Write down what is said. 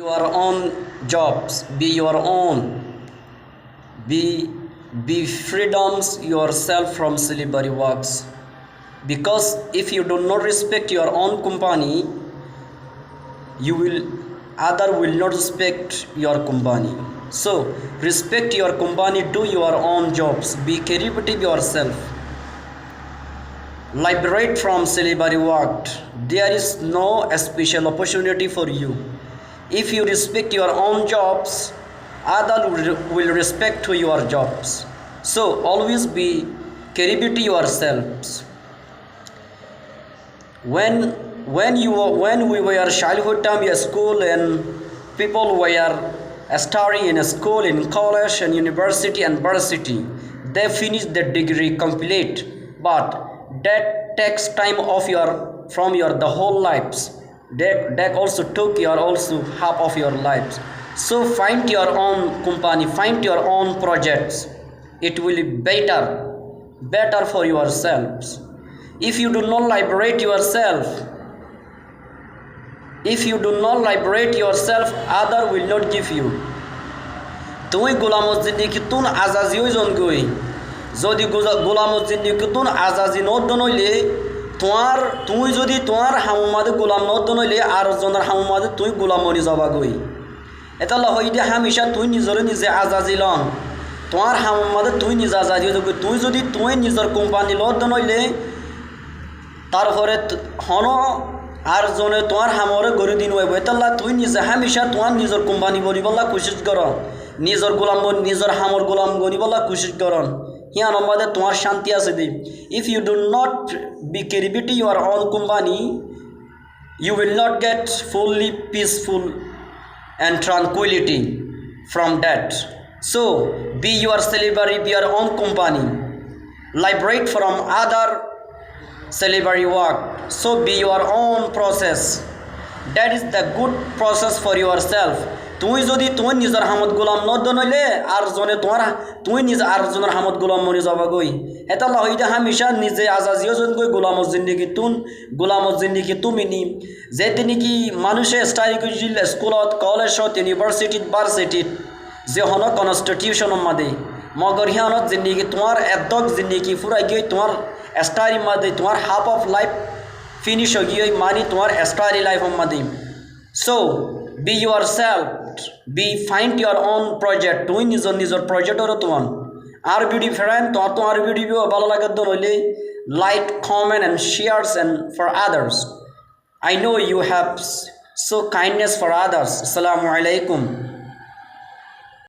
your own jobs, be your own, be be freedoms yourself from slavery works, because if you do not respect your own company, you will other will not respect your company. So respect your company, do your own jobs, be creative yourself, liberate from slavery work. There is no special opportunity for you. If you respect your own jobs, others will respect your jobs. So always be creative yourselves. When we were childhood time in school, and people were studying in a school, in college and university and varsity, they finish the degree complete, but that takes time of your from your the whole lives. That also took your also half of your lives. So find your own company, find your own projects. It will be better for yourselves. If you do not liberate yourself, other will not give you. তুই গোলামত জিন্দিগিতুন আজাজি হইজন গই, যদি গোলামত জিন্দিগিতুন আজাজি নদ নইলে তুই যদি তোমার হামুমাদে গোলাম নদ নইলে আর জনের হামুমাদে তুই গোলাম মনি যাবা গই। এটা লহই দে হামেশা তুই নিজরে নিজে আজাজি লন, তোমার হামুমাদে তুই নিজে আজাজি হয়ে যাবি। তুই যদি তুই নিজের কোম্পানি লদ নইলে তারপরে হন আর জনে তোমার হামরে গড়ি দিন হইব। এতাল্লা তুই নিজে হামেশা তোমার নিজের কোম্পানি বনিবলা কোশিশ কর, নিজের গোলাম নিজের হামর গোলাম গনিবলা কোশিশ করন, হিয়ান আমাদের তোমার শান্তি আছে দি। If you do not be creative your own company, you will not get fully peaceful and tranquility from that. So be your slavery, be your own company, liberate from other slavery work. So be your own process, that is the good process for yourself. তুই যদি তুই নিজের হামদ গোলাম নদ নইলে আর জনে তোমার তুই নিজে আর জনের হামদ গোলাম মরি যাবা গই। এটা লহিদে হামেশা নিজে আজাজিও জন গই গোলামত জিন্দিগি তুমি নি। যেতে নাকি মানুষে স্টাডি কৰিছিল স্কুলত, কলেজত, ইউনিভার্সিটিত, ভার্সিটিত, যে হন কনস্টিটিউশন মাদে, মগর হিয়ানত জিন্দিগি তোমার এদক জিন্দিগি ফুরাই গই, তোমার স্টাডি মাদে তোমার হাফ অফ লাইফ ফিনিশ হয়ে গিয়ে মানি তোমার স্টাডি লাইফ মাদে। So be yourself, find your own project. তুই নিজের প্রজেক্টর তোমার আর ভিডিও ফ্রেন্ড তো আর ভিডিও ভালো লাগার দন হইলে like, comment and shares and for others. I know you have so kindness for others. Assalamu alaikum.